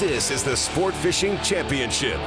This is the Sport Fishing Championship.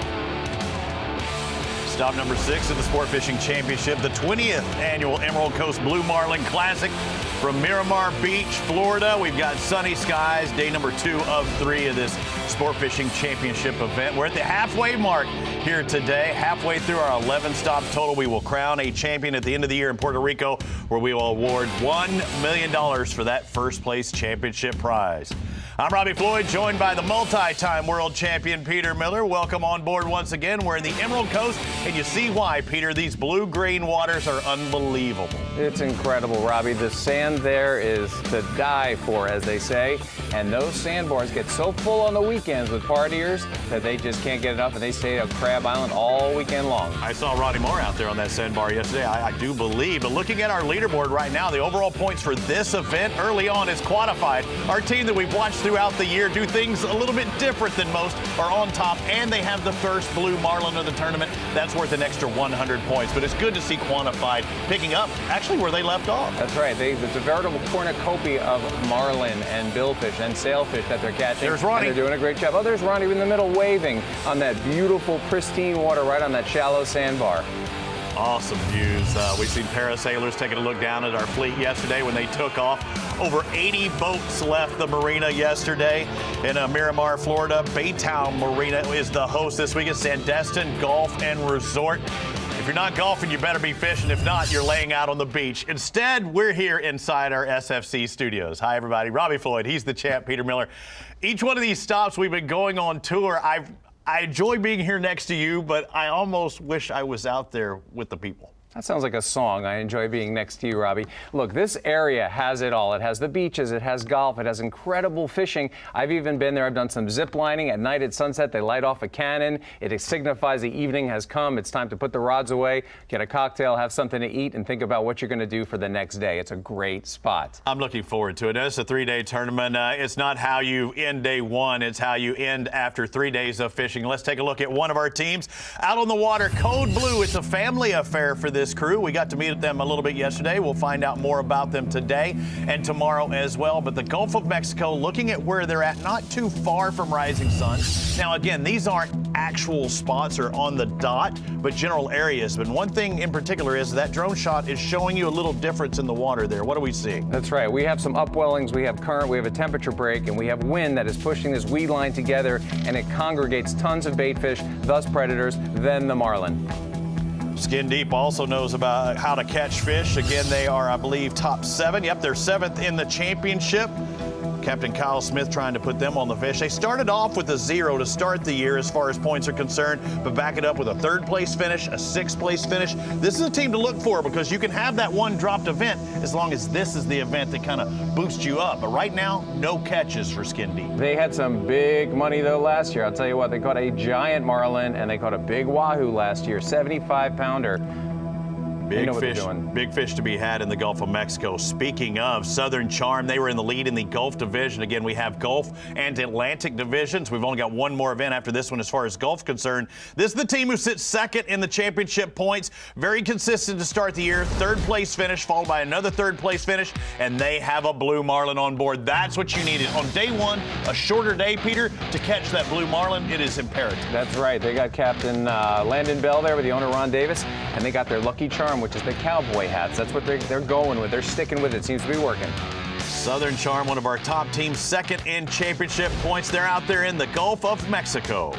Stop number 6 in the Sport Fishing Championship, the 20th annual Emerald Coast Blue Marlin Classic from Miramar Beach, Florida. We've got sunny skies, day number 2 of 3 of this Sport Fishing Championship event. We're at the halfway mark here today. Halfway through our 11 stops total, we will crown a champion at the end of the year in Puerto Rico, where we will award $1 million for that first place championship prize. I'm Robbie Floyd, joined by the multi-time world champion Peter Miller. Welcome on board once again. We're in the Emerald Coast, and you see why, Peter. These blue-green waters are unbelievable. It's incredible, Robbie. The sand there is to die for, as they say, and those sandbars get so full on the weekends with partiers that they just can't get enough, and they stay at Crab Island all weekend long. I saw Ronnie Moore out there on that sandbar yesterday, I do believe. But looking at our leaderboard right now, the overall points for this event early on is quantified. Our team that we've watched throughout the year do things a little bit different than most are on top, and they have the first blue marlin of the tournament. That's worth an extra 100 points, but it's good to see quantified picking up actually where they left off. That's right. It's a veritable cornucopia of marlin and billfish and sailfish that they're catching. There's Ronnie. And they're doing a great job. Oh, there's Ronnie in the middle waving on that beautiful, pristine water right on that shallow sandbar. Awesome views. We've seen parasailers taking a look down at our fleet yesterday when they took off. Over 80 boats left the marina yesterday in Miramar, Florida. Baytown Marina is the host this week at Sandestin Golf and Resort. If you're not golfing, you better be fishing. If not, you're laying out on the beach. Instead, we're here inside our SFC studios. Hi, everybody. Robbie Floyd. He's the champ, Peter Miller. Each one of these stops we've been going on tour. I enjoy being here next to you, but I almost wish I was out there with the people. That sounds like a song. I enjoy being next to you, Robbie. Look, this area has it all. It has the beaches, it has golf, it has incredible fishing. I've even been there. I've done some zip lining. At night at sunset, they light off a cannon. It signifies the evening has come. It's time to put the rods away, get a cocktail, have something to eat, and think about what you're going to do for the next day. It's a great spot. I'm looking forward to it. It's a 3-day tournament. It's not how you end day 1. It's how you end after 3 days of fishing. Let's take a look at one of our teams out on the water. Code Blue. It's a family affair for this crew. We got to meet them a little bit yesterday. We'll find out more about them today and tomorrow as well. But the Gulf of Mexico, looking at where they're at, not too far from Rising Sun. Now, again, these aren't actual spots or on the dot, but general areas. But one thing in particular is that drone shot is showing you a little difference in the water there. What are we seeing? That's right. We have some upwellings, we have current, we have a temperature break, and we have wind that is pushing this weed line together, and it congregates tons of bait fish, thus predators, then the marlin. Skin Deep also knows about how to catch fish. Again, they are, I believe, top 7. Yep, they're 7th in the championship. Captain Kyle Smith trying to put them on the fish. They started off with a 0 to start the year as far as points are concerned, but back it up with a 3rd place finish, a 6th place finish. This is a team to look for because you can have that one dropped event as long as this is the event that kind of boosts you up. But right now, no catches for Skin Deep. They had some big money, though, last year. I'll tell you what, they caught a giant marlin, and they caught a big wahoo last year, 75-pounder. Big fish to be had in the Gulf of Mexico. Speaking of Southern Charm, they were in the lead in the Gulf Division. Again, we have Gulf and Atlantic divisions. We've only got one more event after this one as far as Gulf concerned. This is the team who sits 2nd in the championship points. Very consistent to start the year. 3rd place finish, followed by another 3rd place finish, and they have a blue marlin on board. That's what you needed. On day 1, a shorter day, Peter, to catch that blue marlin. It is imperative. That's right. They got Captain Landon Bell there with the owner, Ron Davis, and they got their lucky charm, which is the cowboy hats. That's what they're going with. They're sticking with it. Seems to be working. Southern Charm, one of our top teams, 2nd in championship points. They're out there in the Gulf of Mexico.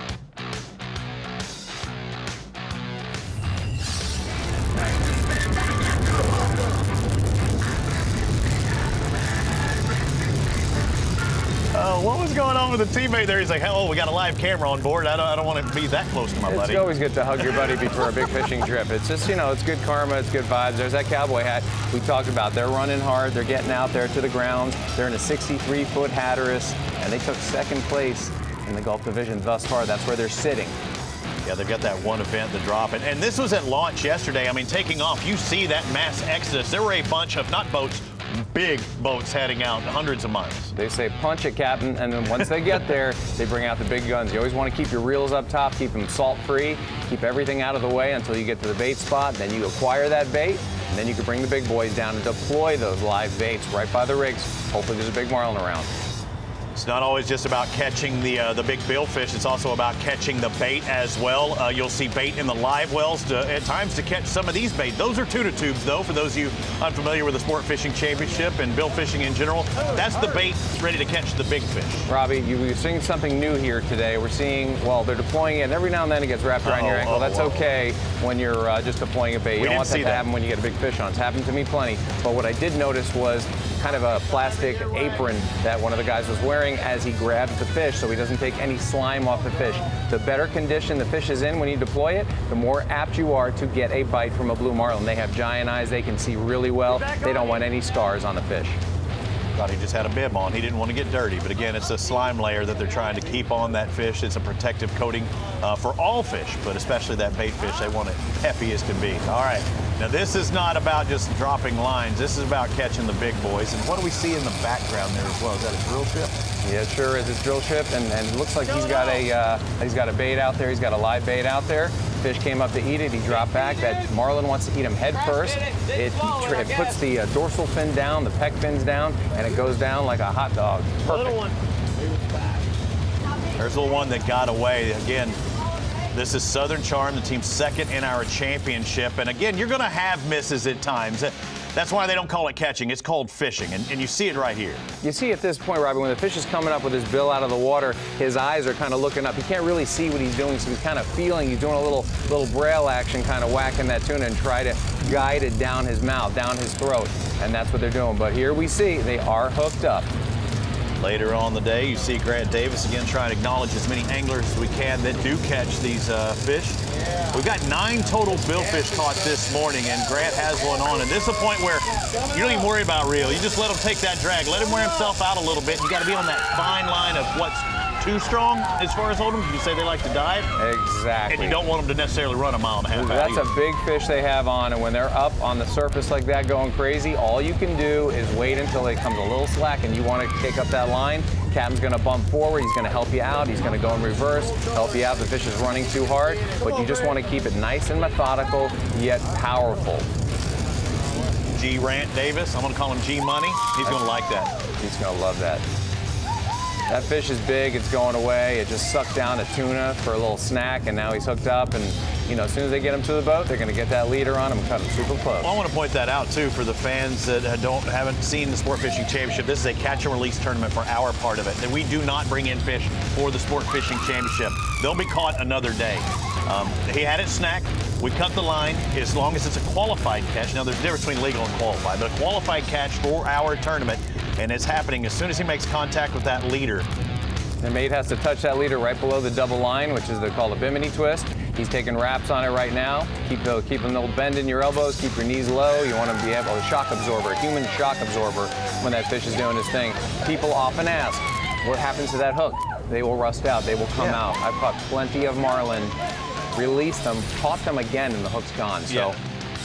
What was going on with the teammate there? He's like, oh, we got a live camera on board. I don't want to be that close to my buddy. It's always good to hug your buddy before a big fishing trip. It's just, it's good karma, it's good vibes. There's that cowboy hat we talked about. They're running hard. They're getting out there to the grounds. They're in a 63-foot Hatteras, and they took 2nd place in the Gulf Division thus far. That's where they're sitting. Yeah, they've got that one event, the drop. And this was at launch yesterday. I mean, taking off, you see that mass exodus. There were a bunch of, not boats, big boats heading out hundreds of miles. They say punch it, Captain, and then once they get there, they bring out the big guns. You always want to keep your reels up top, keep them salt-free, keep everything out of the way until you get to the bait spot. Then you acquire that bait, and then you can bring the big boys down and deploy those live baits right by the rigs. Hopefully there's a big marlin around. It's not always just about catching the big billfish. It's also about catching the bait as well. You'll see bait in the live wells at times to catch some of these bait. Those are tuna tubes, though, for those of you unfamiliar with the Sport Fishing Championship and bill fishing in general. That's the bait ready to catch the big fish. Robbie, you're seeing something new here today. We're seeing, well, they're deploying it, and every now and then it gets wrapped around your ankle. That's okay when you're just deploying a bait. You don't want that to happen when you get a big fish on. It's happened to me plenty. But what I did notice was kind of a plastic apron that one of the guys was wearing as he grabs the fish so he doesn't take any slime off the fish. The better condition the fish is in when you deploy it, the more apt you are to get a bite from a blue marlin. They have giant eyes, they can see really well. They don't want any scars on the fish. Thought he just had a bib on. He didn't want to get dirty, but again, it's a slime layer that they're trying to keep on that fish. It's a protective coating for all fish, but especially that bait fish. They want it peppy as can be. All right, now this is not about just dropping lines. This is about catching the big boys. And what do we see in the background there as well? Is that a drill ship? Yeah, it sure is. It's drill ship, and it looks like he's got a bait out there. He's got a live bait out there. Fish came up to eat it. He dropped back. That marlin wants to eat him head first. It puts the dorsal fin down, the pec fins down, and it goes down like a hot dog. Perfect. There's the one that got away. Again, this is Southern Charm, the team's second in our championship. And again, you're going to have misses at times. That's why they don't call it catching. It's called fishing, and you see it right here. You see at this point, Robbie, when the fish is coming up with his bill out of the water, his eyes are kind of looking up. He can't really see what he's doing, so he's kind of feeling. He's doing a little braille action, kind of whacking that tuna and try to guide it down his mouth, down his throat, and that's what they're doing. But here we see they are hooked up. Later on the day, you see Grant Davis again trying to acknowledge as many anglers as we can that do catch these fish. We've got 9 total billfish caught this morning, and Grant has one on. And this is a point where you don't even worry about reel. You just let him take that drag. Let him wear himself out a little bit. You got to be on that fine line of what's too strong as far as hold'em. You say they like to dive. Exactly. And you don't want them to necessarily run a mile and a half. That's a big fish they have on, and when they're up on the surface like that going crazy, all you can do is wait until it comes a little slack and you want to take up that line. Captain's going to bump forward. He's going to help you out. He's going to go in reverse, help you out. The fish is running too hard, but you just want to keep it nice and methodical, yet powerful. G. Grant Davis. I'm going to call him G Money. He's going to like that. He's going to love that. That fish is big, it's going away. It just sucked down a tuna for a little snack, and now he's hooked up. And, you know, as soon as they get him to the boat, they're going to get that leader on him and cut him super close. Well, I want to point that out, too, for the fans that haven't seen the Sport Fishing Championship. This is a catch and release tournament for our part of it. And we do not bring in fish for the Sport Fishing Championship. They'll be caught another day. He had it snacked. We cut the line as long as it's a qualified catch. Now, there's a difference between legal and qualified, but a qualified catch for our tournament. And it's happening as soon as he makes contact with that leader. The mate has to touch that leader right below the double line, which is called a bimini twist. He's taking wraps on it right now. Keep a little bend in your elbows, keep your knees low. You want to be able to shock absorber, a human shock absorber when that fish is doing his thing. People often ask, what happens to that hook? They will rust out, they will come out. I've caught plenty of marlin, released them, caught them again, and the hook's gone. So.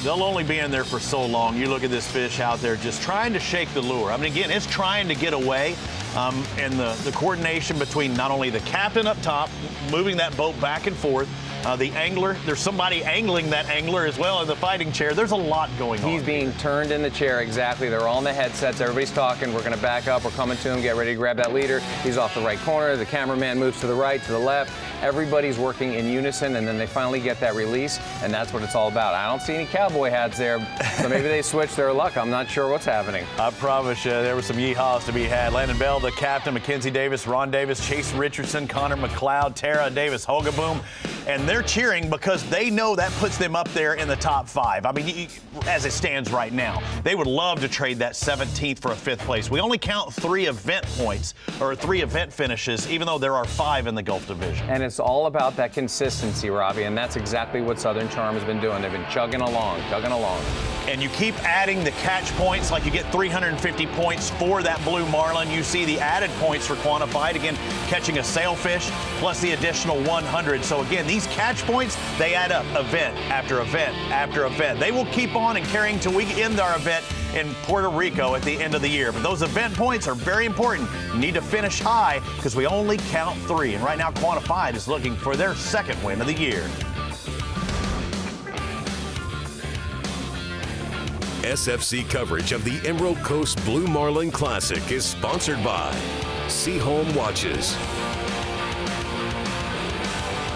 They'll only be in there for so long. You look at this fish out there just trying to shake the lure. I mean, again, it's trying to get away. And the coordination between not only the captain up top, moving that boat back and forth, the angler, there's somebody angling that angler as well in the fighting chair. There's a lot going on. He's being turned in the chair, exactly. They're all in the headsets. Everybody's talking. We're going to back up. We're coming to him. Get ready to grab that leader. He's off the right corner. The cameraman moves to the right, to the left. Everybody's working in unison, and then they finally get that release, and that's what it's all about. I don't see any cowboy hats there, so maybe they switched their luck. I'm not sure what's happening. I promise you, there were some yeehaws to be had. Landon Bell, the captain, Mackenzie Davis, Ron Davis, Chase Richardson, Connor McLeod, Tara Davis, Hogaboom, and they're cheering because they know that puts them up there in the top 5. I mean, as it stands right now, they would love to trade that 17th for a 5th place. We only count 3 event points or 3 event finishes, even though there are 5 in the Gulf Division. And it's all about that consistency, Robbie, and that's exactly what Southern Charm has been doing. They've been chugging along. And you keep adding the catch points, like you get 350 points for that blue marlin. You see the added points for quantified, again, catching a sailfish, plus the additional 100. So again, these catch points, they add up event after event after event. They will keep on and carrying till we end our event in Puerto Rico at the end of the year. But those event points are very important. You need to finish high because we only count 3. And right now, Quantified is looking for their 2nd win of the year. SFC coverage of the Emerald Coast Blue Marlin Classic is sponsored by Seaholm Watches.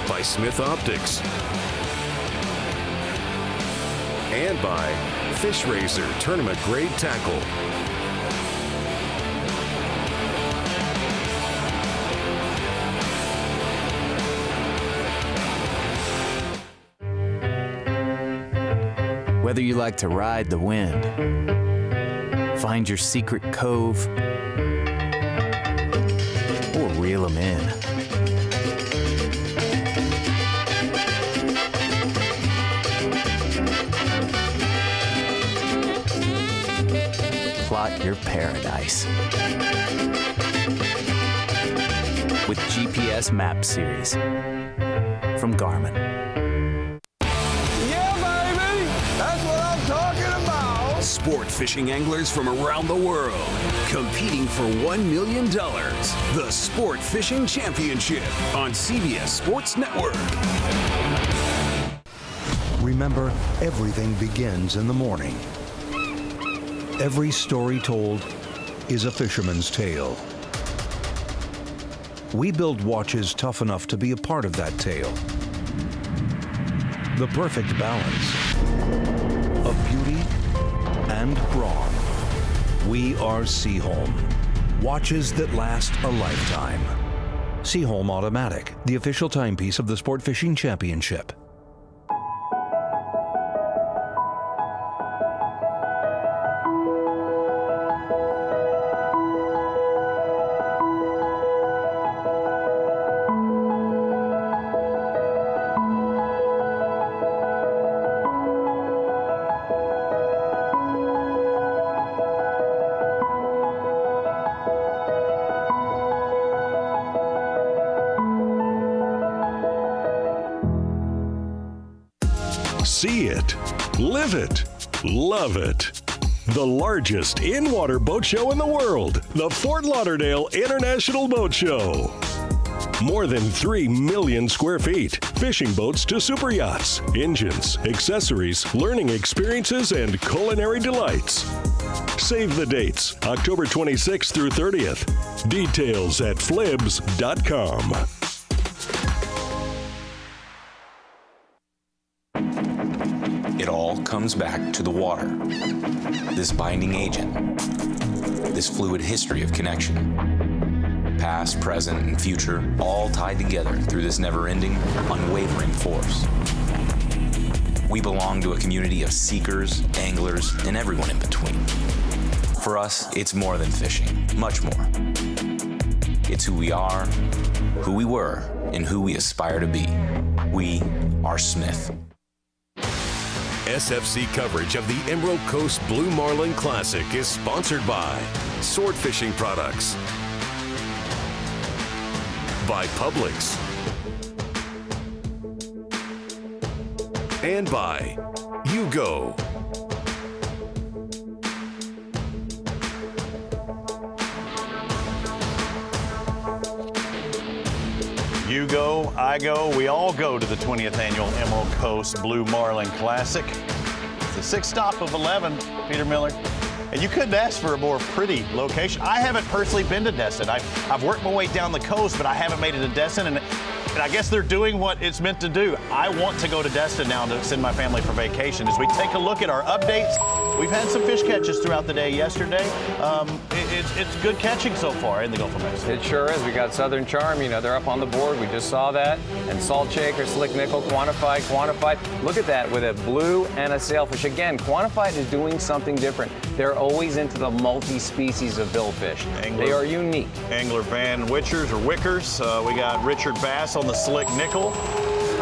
By Smith Optics. And by Fish Razor Tournament Grade Tackle. Whether you like to ride the wind, find your secret cove, or reel them in. Plot your paradise with GPS Map Series from Garmin. Sport fishing anglers from around the world competing for $1 million. The Sport Fishing Championship on CBS Sports Network. Remember, everything begins in the morning. Every story told is a fisherman's tale. We build watches tough enough to be a part of that tale. The perfect balance of beauty and brawn. We are Seaholm. Watches that last a lifetime. Seaholm Automatic, the official timepiece of the Sport Fishing Championship. See it, live it, love it. The largest in-water boat show in the world, the Fort Lauderdale International Boat Show. More than 3 million square feet, fishing boats to super yachts, engines, accessories, learning experiences, and culinary delights. Save the dates, October 26th through 30th. Details at flibs.com. It all comes back to the water. This binding agent. This fluid history of connection. Past, present, and future, all tied together through this never-ending, unwavering force. We belong to a community of seekers, anglers, and everyone in between. For us, it's more than fishing, much more. It's who we are, who we were, and who we aspire to be. We are Smith. SFC coverage of the Emerald Coast Blue Marlin Classic is sponsored by Sword Fishing Products, by Publix, and by Yugo. You go, I go, we all go to the 20th annual Emerald Coast Blue Marlin Classic. It's the sixth stop of 11, Peter Miller. And you couldn't ask for a more pretty location. I haven't personally been to Destin. I've worked my way down the coast, but I haven't made it to Destin. And I guess they're doing what it's meant to do. I want to go to Destin now to send my family for vacation. As we take a look at our updates, we've had some fish catches throughout the day yesterday. It's good catching so far in the Gulf of Mexico. It sure is. We got Southern Charm, you know, they're up on the board. We just saw that. And Salt Shaker, Slick Nickel, Quantified. Look at that with a blue and a sailfish. Again, Quantified is doing something different. They're always into the multi-species of billfish. They are unique. Angler Van Wichers or Wickers. We got Richard Bass on the Slick Nickel.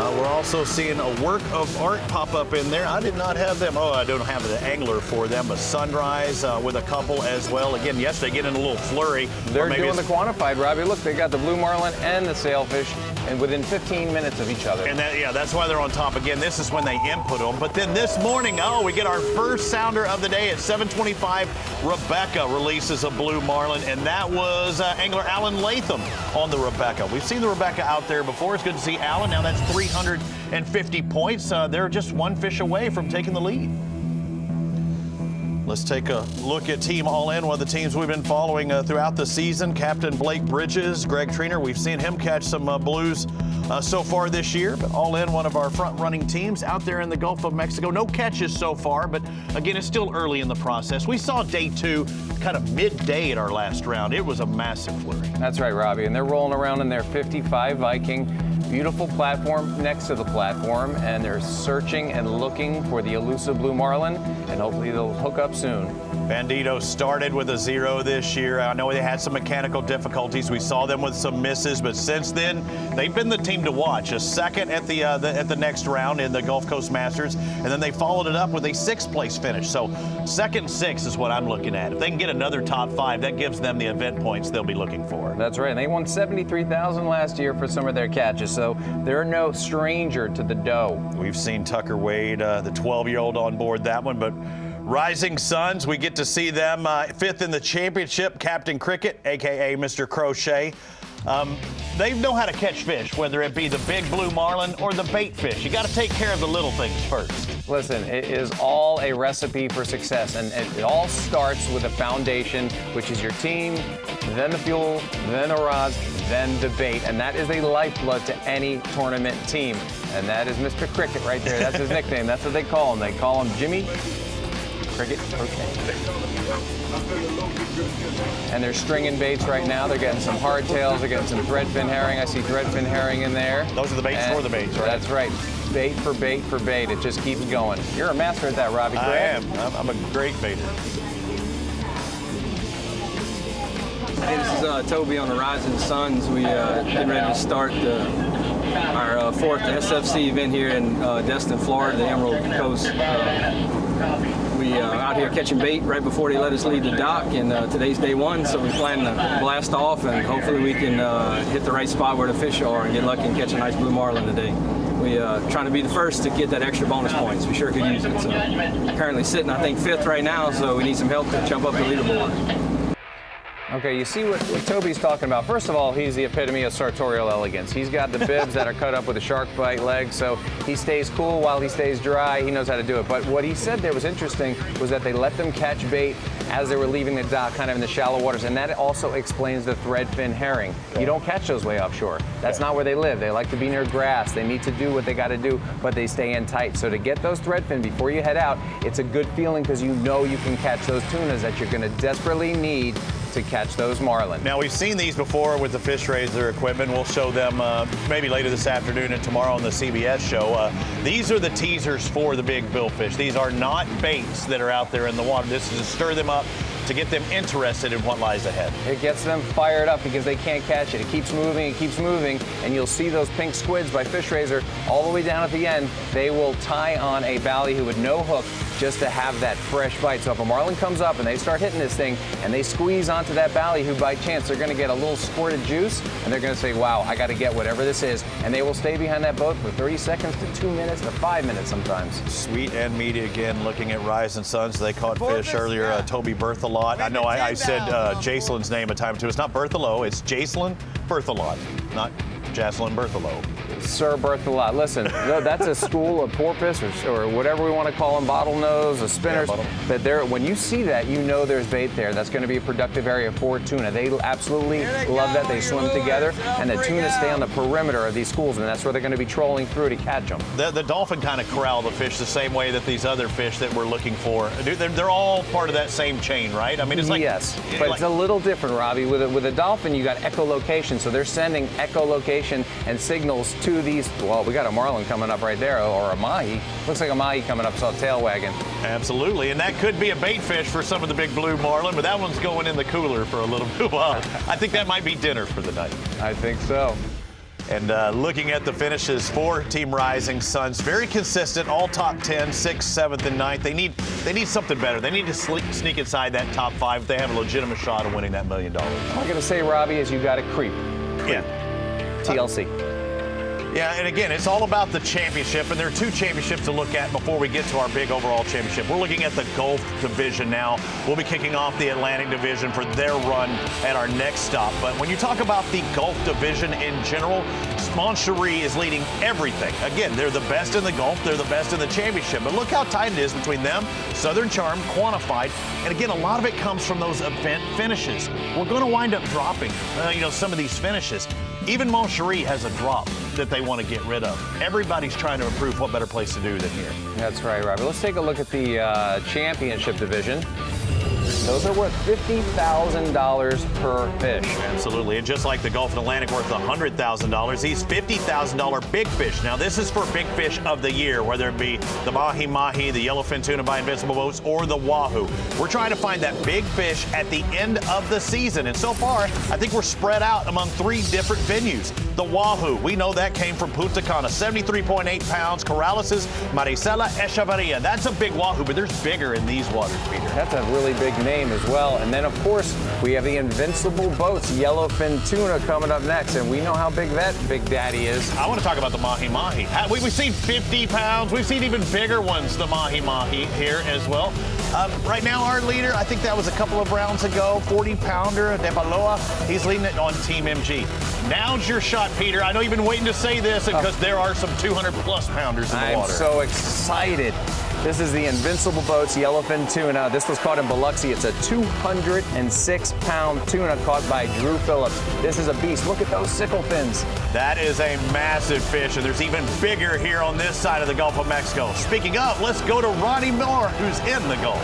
We're also seeing a work of art pop up in there. I did not have them. Oh, I don't have the angler for them, but Sunrise with a couple as well. Again, yesterday getting a little flurry. They're doing the Quantified, Robbie. Look, they got the blue marlin and the sailfish, and within 15 minutes of each other. And that's why they're on top. Again, this is when they input them. But then this morning, we get our first sounder of the day at 7:25. Rebecca releases a blue marlin, and that was angler Alan Latham on the Rebecca. We've seen the Rebecca out there before. It's good to see Alan. Now that's 350 points. They're just one fish away from taking the lead. Let's take a look at Team All In, one of the teams we've been following throughout the season. Captain Blake Bridges, Greg Trainer, we've seen him catch some blues so far this year. But All In, one of our front-running teams out there in the Gulf of Mexico. No catches so far, but again, it's still early in the process. We saw day 2 kind of midday at our last round. It was a massive flurry. That's right, Robbie, and they're rolling around in their 55 Viking. Beautiful platform next to the platform, and they're searching and looking for the elusive blue marlin, and hopefully they'll hook up soon. Bandito started with a 0 this year. I know they had some mechanical difficulties. We saw them with some misses, but since then, they've been the team to watch. A second at the next round in the Gulf Coast Masters, and then they followed it up with a 6th place finish. So second 6 is what I'm looking at. If they can get another top 5, that gives them the event points they'll be looking for. That's right. And they won $73,000 last year for some of their catches, so they're no stranger to the dough. We've seen Tucker Wade, the 12-year-old, on board that one, but Rising Suns, we get to see them 5th in the championship. Captain Cricket, a.k.a. Mr. Crochet. They know how to catch fish, whether it be the big blue marlin or the bait fish. You got to take care of the little things first. Listen, it is all a recipe for success, and it all starts with a foundation, which is your team, then the fuel, then the rods, then the bait, and that is a lifeblood to any tournament team. And that is Mr. Cricket right there. That's his nickname. That's what they call him. They call him Jimmy Cricket. Okay. And they're stringing baits right now. They're getting some hardtails. They're getting some threadfin herring. I see threadfin herring in there. Those are the baits for the baits, right? That's right. Bait for bait for bait. It just keeps going. You're a master at that, Robbie. I am. I'm a great baiter. Hey, this is Toby on the Rising Suns. We getting ready to start our 4th SFC event here in Destin, Florida, the Emerald Coast. We out here catching bait right before they let us leave the dock, and today's day 1, so we plan to blast off, and hopefully we can hit the right spot where the fish are and get lucky and catch a nice blue marlin today. We trying to be the first to get that extra bonus points. We sure could use it. So currently sitting, I think, 5th right now, so we need some help to jump up the leaderboard. Okay, you see what Toby's talking about. First of all, he's the epitome of sartorial elegance. He's got the bibs that are cut up with a shark bite leg, so he stays cool while he stays dry. He knows how to do it. But what he said there was interesting was that they let them catch bait as they were leaving the dock, kind of in the shallow waters, and that also explains the threadfin herring. You don't catch those way offshore. That's not where they live. They like to be near grass. They need to do what they got to do, but they stay in tight. So to get those threadfin before you head out, it's a good feeling because you know you can catch those tunas that you're going to desperately need to catch those marlin. Now, we've seen these before with the fish raiser equipment. We'll show them maybe later this afternoon and tomorrow on the CBS show. These are the teasers for the big billfish. These are not baits that are out there in the water. This is to stir them up, to get them interested in what lies ahead. It gets them fired up because they can't catch it. It keeps moving, and you'll see those pink squids by Fish Raiser all the way down at the end. They will tie on a ballyhoo with no hook just to have that fresh bite. So if a marlin comes up and they start hitting this thing and they squeeze onto that ballyhoo by chance, they're going to get a little squirt of juice, and they're going to say, wow, I got to get whatever this is. And they will stay behind that boat for 30 seconds to 2 minutes to 5 minutes sometimes. Sweet and meaty again, looking at Rising Suns. They caught fish earlier. Toby Berthelot. I know I said Jacelin's name a time or two. It's not Berthelot, it's Jacelyn Berthelot, not Jacelyn Berthelot. Sir Berthelot. Listen, that's a school of porpoise or whatever we want to call them, bottlenose, the spinners. But when you see that, you know there's bait there. That's going to be a productive area for tuna. They absolutely love that. They swim together, and the tuna stay on the perimeter of these schools, and that's where they're going to be trolling through to catch them. The dolphin kind of corral the fish the same way that these other fish that we're looking for. They're all part of that same chain, right? I mean, it's like... Yes, but it's a little different, Robbie. With a dolphin, you got echolocation, so they're sending echolocation and signals to these. Well, we got a marlin coming up right there, or a mahi. Looks like a mahi coming up, saw a tail wagging. Absolutely, and that could be a bait fish for some of the big blue marlin, but that one's going in the cooler for a little while. I think that might be dinner for the night. I think so. And looking at the finishes for Team Rising Suns, very consistent, all top 10, 6th, 7th, and 9th. They need something better. They need to sneak inside that top 5 if they have a legitimate shot of winning that $1 million. All I'm going to say, Robbie, is you got to creep. Yeah. TLC. Yeah, and again, it's all about the championship, and there are 2 championships to look at before we get to our big overall championship. We're looking at the Gulf Division now. We'll be kicking off the Atlantic Division for their run at our next stop. But when you talk about the Gulf Division in general, Mon Cherie is leading everything. Again, they're the best in the Gulf. They're the best in the championship. But look how tight it is between them, Southern Charm, Quantified. And again, a lot of it comes from those event finishes. We're going to wind up dropping, some of these finishes. Even Mon Cherie has a drop that they want to get rid of. Everybody's trying to improve. What better place to do than here? That's right, Robbie. Let's take a look at the championship division. Those are worth $50,000 per fish. Absolutely. And just like the Gulf and Atlantic worth $100,000, these $50,000 big fish. Now, this is for big fish of the year, whether it be the mahi-mahi, the yellowfin tuna by Invincible Boats, or the wahoo. We're trying to find that big fish at the end of the season. And so far, I think we're spread out among 3 different venues. The wahoo, we know that came from Punta Cana, 73.8 pounds. Corrales' Maricela Echevarria. That's a big wahoo, but there's bigger in these waters, Peter. That's a really big name as well. And then, of course, we have the Invincible Boats yellowfin tuna coming up next. And we know how big that big daddy is. I want to talk about the mahi-mahi. We've seen 50 pounds. We've seen even bigger ones, the mahi-mahi here as well. Right now, our leader, I think that was a couple of rounds ago, 40-pounder, De Baloa. He's leading it on Team MG. Now's your shot, Peter. I know you've been waiting to say this because there are some 200-plus pounders in the water. I'm so excited. This is the Invincible Boats yellowfin tuna. This was caught in Biloxi. It's a 206-pound tuna caught by Drew Phillips. This is a beast. Look at those sickle fins. That is a massive fish, and there's even bigger here on this side of the Gulf of Mexico. Speaking of, let's go to Ronnie Moore, who's in the Gulf.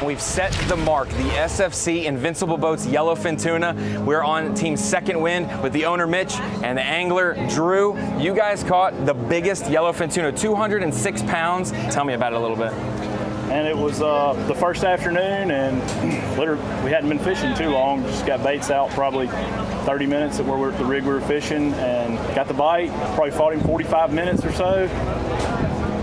We've set the mark, the SFC Invincible Boats yellowfin tuna. We're on team's second wind with the owner Mitch and the angler Drew. You guys caught the biggest yellowfin tuna, 206 pounds. Tell me about it a little bit. And it was the first afternoon, and literally we hadn't been fishing too long. Just got baits out probably 30 minutes at where we're at the rig we were fishing, and got the bite. Probably fought him 45 minutes or so.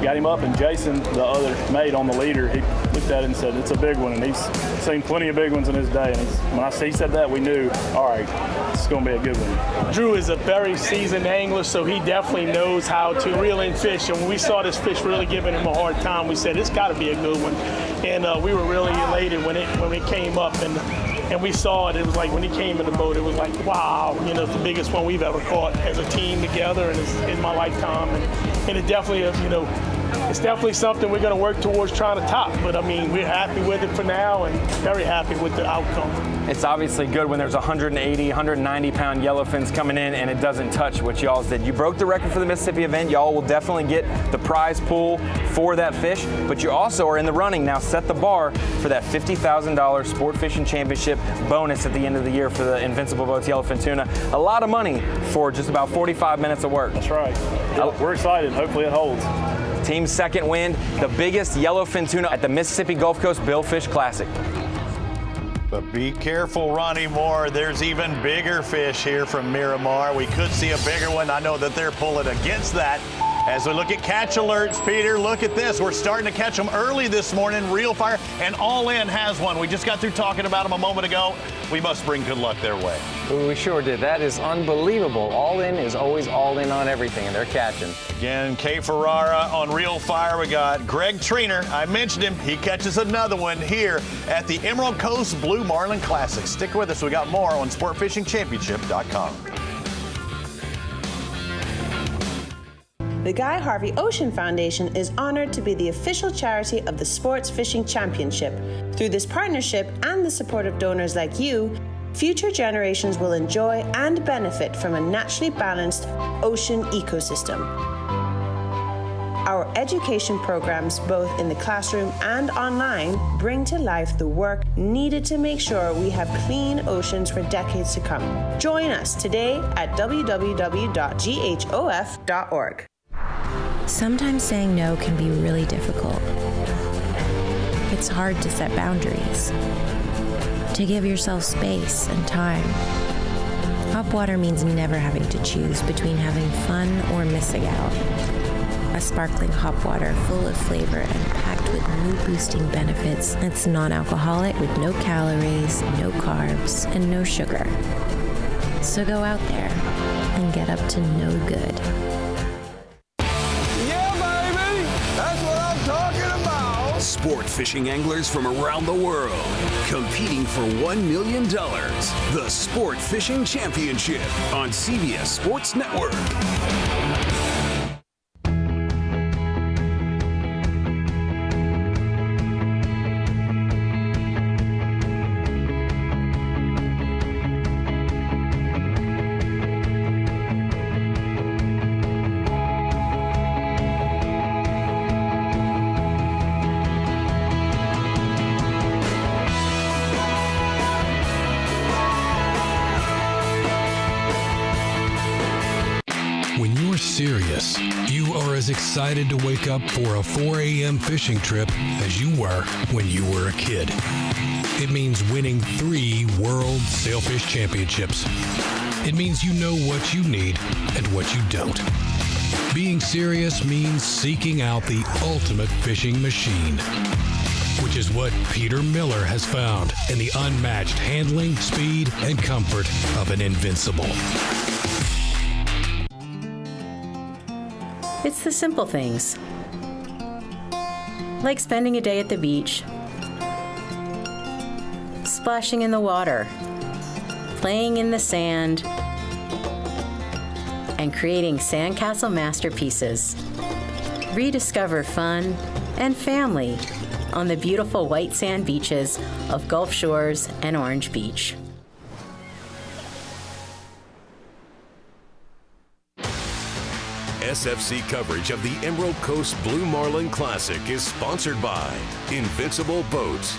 Got him up, and Jason, the other mate on the leader, he looked at it and said, "It's a big one," and he's seen plenty of big ones in his day. And when he said that, we knew, all right, this is going to be a good one. Drew is a very seasoned angler, so he definitely knows how to reel in fish. And when we saw this fish really giving him a hard time, we said, it's got to be a good one. And we were really elated when it came up. And we saw it. It was like when he came in the boat, it was like, wow, it's the biggest one we've ever caught as a team together, and it's in my lifetime. And it definitely, it's definitely something we're going to work towards trying to top. But I mean, we're happy with it for now, and very happy with the outcome. It's obviously good when there's 180, 190-pound yellowfins coming in and it doesn't touch what y'all did. You broke the record for the Mississippi event. Y'all will definitely get the prize pool for that fish, but you also are in the running now. Set the bar for that $50,000 Sport Fishing Championship bonus at the end of the year for the Invincible Boats yellowfin tuna. A lot of money for just about 45 minutes of work. That's right. We're excited. Hopefully it holds. Team second wind, the biggest yellowfin tuna at the Mississippi Gulf Coast Billfish Classic. But be careful, Ronnie Moore. There's even bigger fish here from Miramar. We could see a bigger one. I know that they're pulling against that. As we look at catch alerts, Peter, look at this. We're starting to catch them early this morning. Real Fire and All In has one. We just got through talking about them a moment ago. We must bring good luck their way. We sure did. That is unbelievable. All In is always all in on everything, and they're catching. Again, Kay Ferrara on Real Fire. We got Greg Treener. I mentioned him. He catches another one here at the Emerald Coast Blue Marlin Classic. Stick with us. We got more on SportFishingChampionship.com. The Guy Harvey Ocean Foundation is honored to be the official charity of the Sports Fishing Championship. Through this partnership and the support of donors like you, future generations will enjoy and benefit from a naturally balanced ocean ecosystem. Our education programs, both in the classroom and online, bring to life the work needed to make sure we have clean oceans for decades to come. Join us today at www.ghof.org. Sometimes saying no can be really difficult. It's hard to set boundaries, to give yourself space and time. Hop water means never having to choose between having fun or missing out. A sparkling hop water full of flavor and packed with mood-boosting benefits that's non-alcoholic with no calories, no carbs, and no sugar. So go out there and get up to no good. Yeah, baby! That's what I'm talking about! Sport fishing anglers from around the world competing for $1 million. The Sport Fishing Championship on CBS Sports Network. When you're serious, you are as excited to wake up for a 4 a.m. fishing trip as you were when you were a kid. It means winning 3 World Sailfish Championships. It means you know what you need and what you don't. Being serious means seeking out the ultimate fishing machine, which is what Peter Miller has found in the unmatched handling, speed, and comfort of an Invincible. It's the simple things, like spending a day at the beach, splashing in the water, playing in the sand, and creating sandcastle masterpieces. Rediscover fun and family on the beautiful white sand beaches of Gulf Shores and Orange Beach. SFC coverage of the Emerald Coast Blue Marlin Classic is sponsored by Invincible Boats,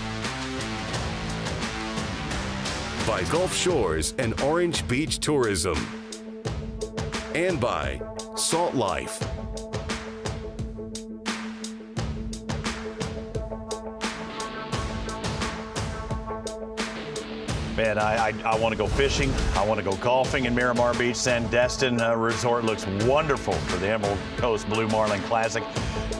by Gulf Shores and Orange Beach Tourism, and by Salt Life. Man, I want to go fishing. I want to go golfing in Miramar Beach. Sandestin Resort looks wonderful for the Emerald Coast Blue Marlin Classic.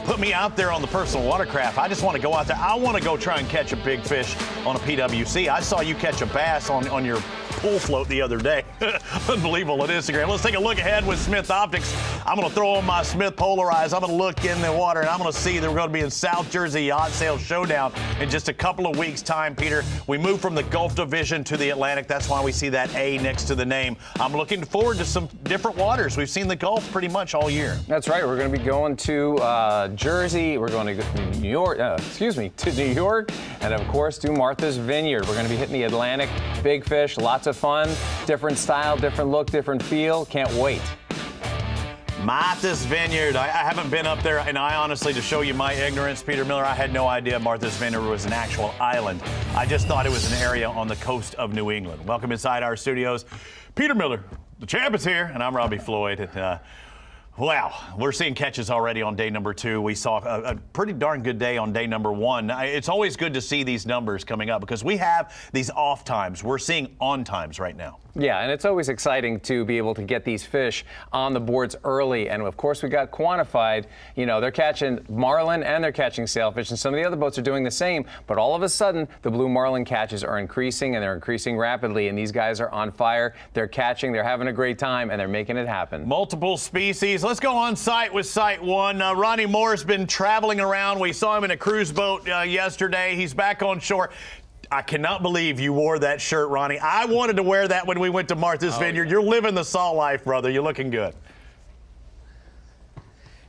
Put me out there on the personal watercraft. I just want to go out there. I want to go try and catch a big fish on a PWC. I saw you catch a bass on your pool float the other day. Unbelievable on Instagram. Let's take a look ahead with Smith Optics. I'm going to throw on my Smith Polarize. I'm going to look in the water, and I'm going to see that we're going to be in South Jersey Yacht Sale Showdown in just a couple of weeks' time, Peter. We move from the Gulf Division to the Atlantic. That's why we see that A next to the name. I'm looking forward to some different waters. We've seen the Gulf pretty much all year. That's right. We're going to be going to Jersey. We're going to go to New York, to New York, and of course to Martha's Vineyard. We're going to be hitting the Atlantic. Big fish, lots of fun, different style, different look, different feel. Can't wait. Martha's Vineyard. I haven't been up there, and I honestly, to show you my ignorance, Peter Miller, I had no idea Martha's Vineyard was an actual island. I just thought it was an area on the coast of New England. Welcome inside our studios. Peter Miller, the champ is here, and I'm Robbie Floyd. Wow, we're seeing catches already on day number 2. We saw a pretty darn good day on day number 1. It's always good to see these numbers coming up because we have these off times. We're seeing on times right now. Yeah, and it's always exciting to be able to get these fish on the boards early. And of course, we got quantified. You know, they're catching marlin and they're catching sailfish, and some of the other boats are doing the same. But all of a sudden, the blue marlin catches are increasing, and they're increasing rapidly. And these guys are on fire. They're catching, they're having a great time, and they're making it happen. Multiple species. Let's go on site with Site 1. Ronnie Moore's been traveling around. We saw him in a cruise boat yesterday. He's back on shore. I cannot believe you wore that shirt, Ronnie. I wanted to wear that when we went to Martha's Vineyard. You're living the salt life, brother. You're looking good.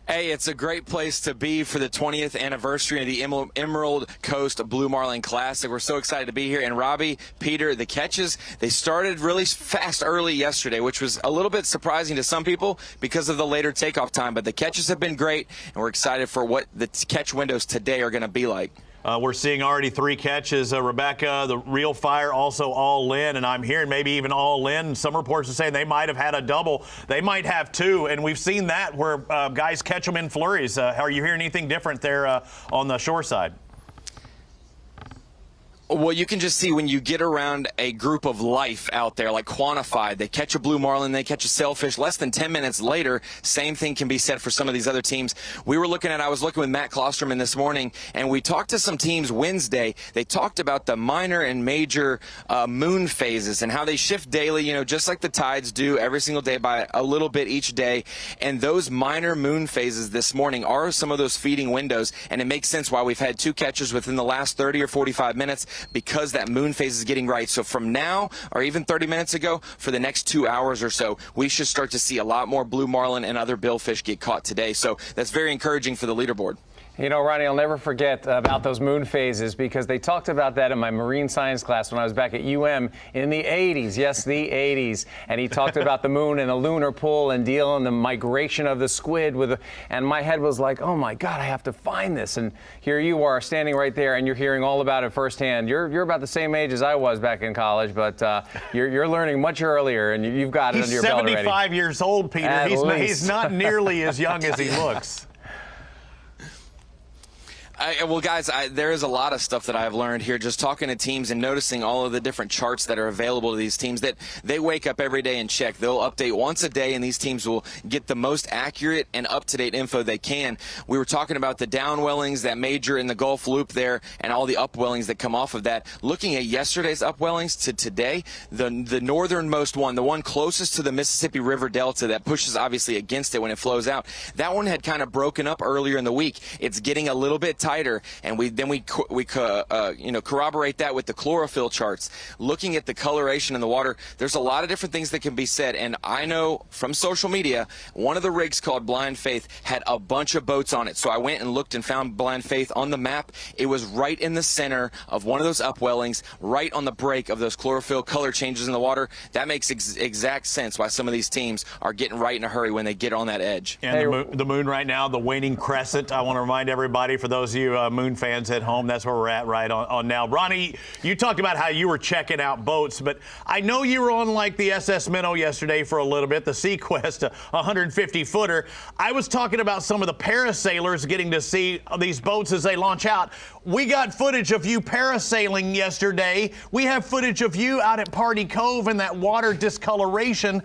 Hey, it's a great place to be for the 20th anniversary of the Emerald Coast Blue Marlin Classic. We're so excited to be here. And Robbie, Peter, the catches, they started really fast early yesterday, which was a little bit surprising to some people because of the later takeoff time. But the catches have been great, and we're excited for what the catch windows today are going to be like. We're seeing already 3 catches. Rebecca, the Real Fire, also all in, and I'm hearing maybe even all in. Some reports are saying they might have had a double. They might have 2, and we've seen that where guys catch them in flurries. Are you hearing anything different there on the shore side? Well, you can just see when you get around a group of life out there, like Quantified, they catch a blue marlin, they catch a sailfish. Less than 10 minutes later, same thing can be said for some of these other teams. I was looking with Matt Klosterman this morning, and we talked to some teams Wednesday. They talked about the minor and major moon phases and how they shift daily, just like the tides do every single day by a little bit each day. And those minor moon phases this morning are some of those feeding windows, and it makes sense why we've had 2 catches within the last 30 or 45 minutes. Because that moon phase is getting right. So from now, or even 30 minutes ago, for the next 2 hours or so, we should start to see a lot more blue marlin and other billfish get caught today. So that's very encouraging for the leaderboard. Ronnie, I'll never forget about those moon phases because they talked about that in my marine science class when I was back at UM in the 80s. Yes, the 80s. And he talked about the moon and the lunar pull and dealing the migration of the squid and my head was like, oh my God, I have to find this. And here you are standing right there and you're hearing all about it firsthand. You're about the same age as I was back in college, but you're learning much earlier and you've got it under your belt already. He's 75 years old, Peter. He's not nearly as young as he looks. Well, guys, there is a lot of stuff that I've learned here just talking to teams and noticing all of the different charts that are available to these teams that they wake up every day and check. They'll update once a day, and these teams will get the most accurate and up-to-date info they can. We were talking about the downwellings that major in the Gulf Loop there and all the upwellings that come off of that. Looking at yesterday's upwellings to today, the northernmost one, the one closest to the Mississippi River Delta that pushes obviously against it when it flows out, that one had kind of broken up earlier in the week. It's getting a little bit tighter, and we corroborate that with the chlorophyll charts. Looking at the coloration in the water, there's a lot of different things that can be said, and I know from social media, one of the rigs called Blind Faith had a bunch of boats on it, so I went and looked and found Blind Faith on the map. It was right in the center of one of those upwellings, right on the break of those chlorophyll color changes in the water. That makes exact sense why some of these teams are getting right in a hurry when they get on that edge. And the moon right now, the waning crescent. I want to remind everybody, for those of you moon fans at home, that's where we're at right on now. Ronnie, you talked about how you were checking out boats, but I know you were on like the SS Minnow yesterday for a little bit, the Sequest, a 150-footer. I was talking about some of the parasailers getting to see these boats as they launch out. We got footage of you parasailing yesterday. We have footage of you out at Party Cove and that water discoloration.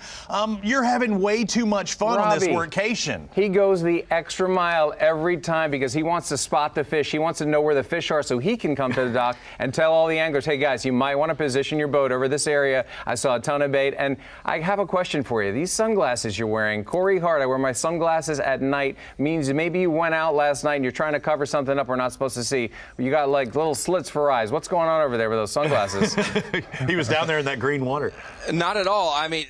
You're having way too much fun on this workation. He goes the extra mile every time because he wants to spot the fish. He wants to know where the fish are so he can come to the dock and tell all the anglers, hey guys, you might want to position your boat over this area. I saw a ton of bait. And I have a question for you. These sunglasses you're wearing, Corey Hart, I wear my sunglasses at night, means maybe you went out last night and you're trying to cover something up we're not supposed to see. You got like little slits for eyes. What's going on over there with those sunglasses? He was down there in that green water. Not at all. I mean,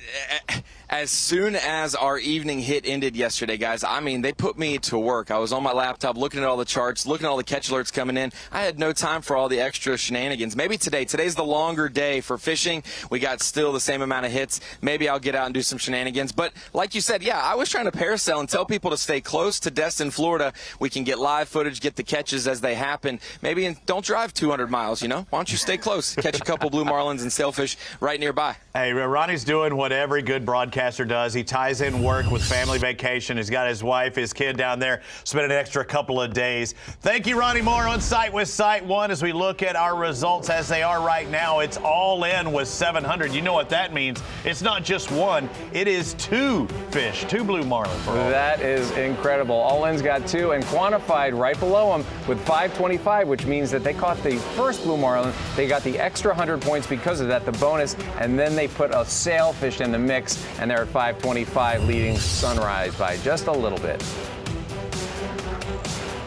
as soon as our evening hit ended yesterday, guys, I mean, they put me to work. I was on my laptop looking at all the charts, looking at all the catch alerts coming in. I had no time for all the extra shenanigans. Maybe today. Today's the longer day for fishing. We got still the same amount of hits. Maybe I'll get out and do some shenanigans. But like you said, yeah, I was trying to parasail and tell people to stay close to Destin, Florida. We can get live footage, get the catches as they happen. Maybe don't drive 200 miles, you know? Why don't you stay close? Catch a couple blue marlins and sailfish right nearby. Hey, Ronnie's doing what every good broadcaster does. He ties in work with family vacation. He's got his wife, his kid down there, spending an extra couple of days. Thank you, Ronnie Moore, on site with Site One. As we look at our results as they are right now, it's all in with 700. You know what that means. It's not just one. It is 2 fish, 2 blue marlin. That is incredible. All in's got 2 and Quantified right below them with 525, which means that they caught the first blue marlin. They got the extra 100 points because of that, the bonus, and then they put a sailfish in the mix, and they're at 525, leading Sunrise by just a little bit.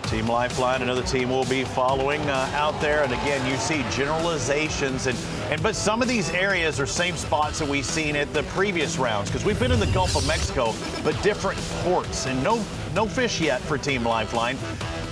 Team Lifeline, another team will be following out there. And again, you see generalizations, but some of these areas are same spots that we've seen at the previous rounds, because we've been in the Gulf of Mexico, but different ports, and no fish yet for Team Lifeline.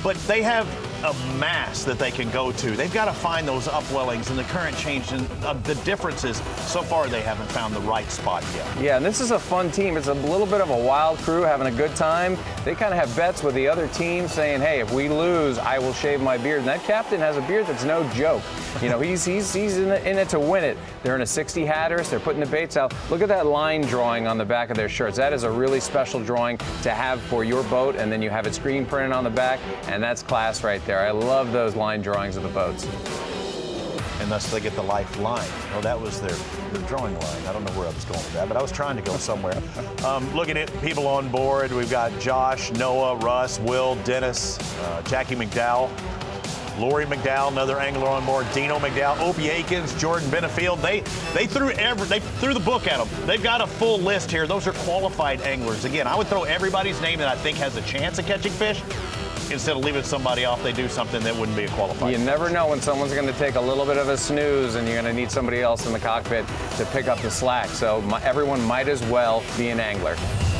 But they have a mass that they can go to. They've got to find those upwellings and the current change and the differences. So far, they haven't found the right spot yet. Yeah, and this is a fun team. It's a little bit of a wild crew having a good time. They kind of have bets with the other team saying, hey, if we lose, I will shave my beard. And that captain has a beard that's no joke. You know, he's in it to win it. They're in a 60 Hatteras. They're putting the baits out. Look at that line drawing on the back of their shirts. That is a really special drawing to have for your boat, and then you have it screen printed on the back, and that's class right there. I love those line drawings of the boats. and thus they get the lifeline. Oh, that was their drawing line. I don't know where I was going with that, but I was trying to go somewhere. Looking at people on board, we've got Josh, Noah, Russ, Will, Dennis, Jackie McDowell, Lori McDowell, another angler on board, Dino McDowell, Opie Aikens, Jordan Benefield. They threw the book at them. They've got a full list here. Those are qualified anglers. Again, I would throw everybody's name that I think has a chance of catching fish. Instead of leaving somebody off, they do something that wouldn't be a qualified. You never know when someone's going to take a little bit of a snooze and you're going to need somebody else in the cockpit to pick up the slack. So everyone might as well be an angler.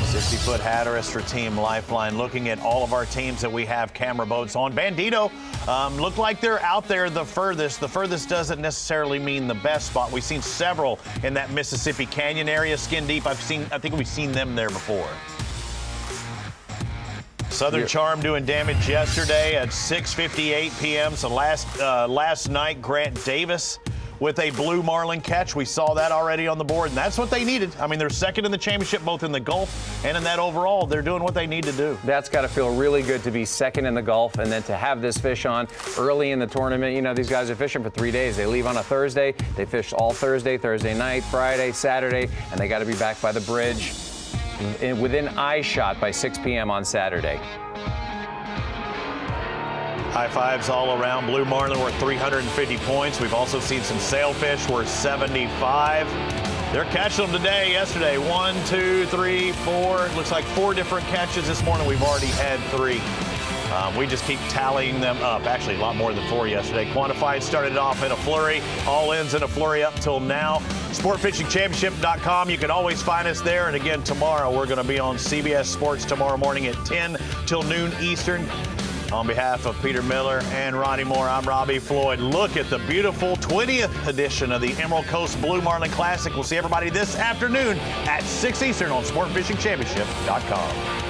60-foot Hatteras for Team Lifeline. Looking at all of our teams that we have camera boats on. Bandito look like they're out there the furthest. The furthest doesn't necessarily mean the best spot. We've seen several in that Mississippi Canyon area, skin deep. I think we've seen them there before. Southern Charm doing damage yesterday at 6:58 p.m. So last night, Grant Davis with a blue marlin catch. We saw that already on the board, and that's what they needed. I mean, they're second in the championship, both in the Gulf and in that overall. They're doing what they need to do. That's got to feel really good to be second in the Gulf and then to have this fish on early in the tournament. You know, these guys are fishing for 3 days. They leave on a Thursday. They fish all Thursday, Thursday night, Friday, Saturday, and they got to be back by the bridge within eye shot by 6 p.m. on Saturday. High fives all around. Blue marlin were 350 points. We've also seen some sailfish worth 75. They're catching them today, yesterday. 1, 2, 3, 4. It looks like 4 different catches this morning. We've already had 3. We just keep tallying them up. Actually, a lot more than 4 yesterday. Quantified started off in a flurry. All ends in a flurry up till now. SportFishingChampionship.com. You can always find us there. And again, tomorrow we're going to be on CBS Sports tomorrow morning at 10 till noon Eastern. On behalf of Peter Miller and Ronnie Moore, I'm Robbie Floyd. Look at the beautiful 20th edition of the Emerald Coast Blue Marlin Classic. We'll see everybody this afternoon at 6 Eastern on SportFishingChampionship.com.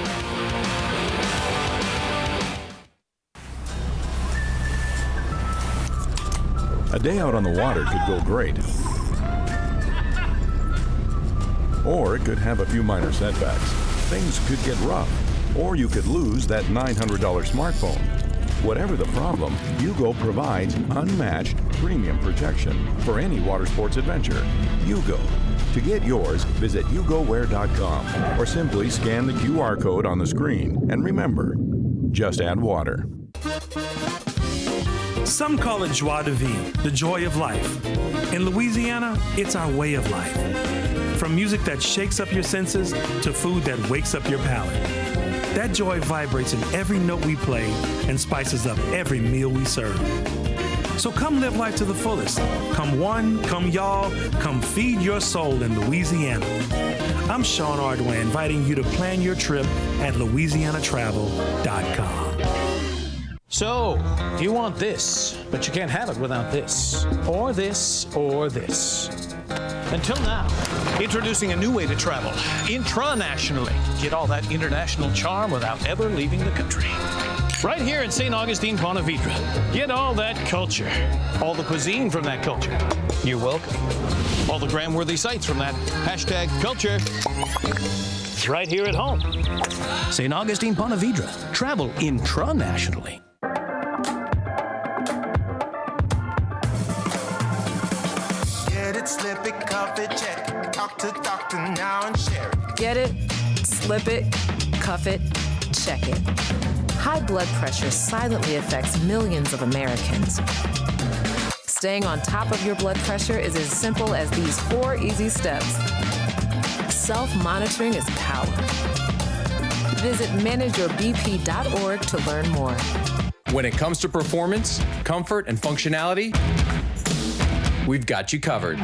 A day out on the water could go great. Or it could have a few minor setbacks. Things could get rough. Or you could lose that $900 smartphone. Whatever the problem, Yugo provides unmatched premium protection for any water sports adventure. Yugo. To get yours, visit YugoWear.com or simply scan the QR code on the screen. And remember, just add water. Some call it joie de vie, the joy of life. In Louisiana, it's our way of life. From music that shakes up your senses to food that wakes up your palate. That joy vibrates in every note we play and spices up every meal we serve. So come live life to the fullest. Come one, come y'all, come feed your soul in Louisiana. I'm Sean Ardway, inviting you to plan your trip at LouisianaTravel.com. So, you want this, but you can't have it without this, or this, or this. Until now, introducing a new way to travel, intranationally. Get all that international charm without ever leaving the country. Right here in St. Augustine, Ponte Vedra. Get all that culture, all the cuisine from that culture. You're welcome. All the gram-worthy sites from that #culture. Right here at home. St. Augustine, Ponte Vedra. Travel intranationally. Slip it, cuff it, check it. Talk to doctor now and share it. Get it, slip it, cuff it, check it. High blood pressure silently affects millions of Americans. Staying on top of your blood pressure is as simple as these 4 easy steps. Self-monitoring is power. Visit manageyourbp.org to learn more. When it comes to performance, comfort, and functionality, we've got you covered.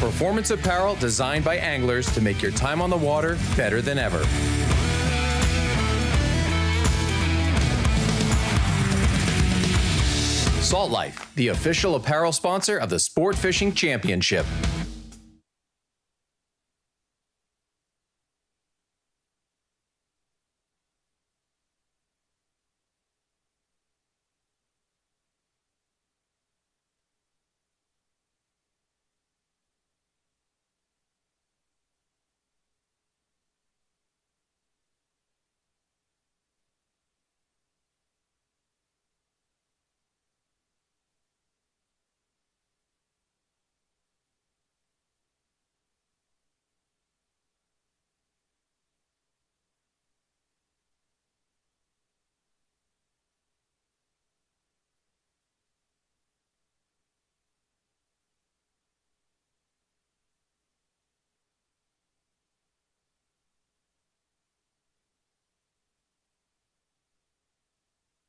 Performance apparel designed by anglers to make your time on the water better than ever. Salt Life, the official apparel sponsor of the Sport Fishing Championship.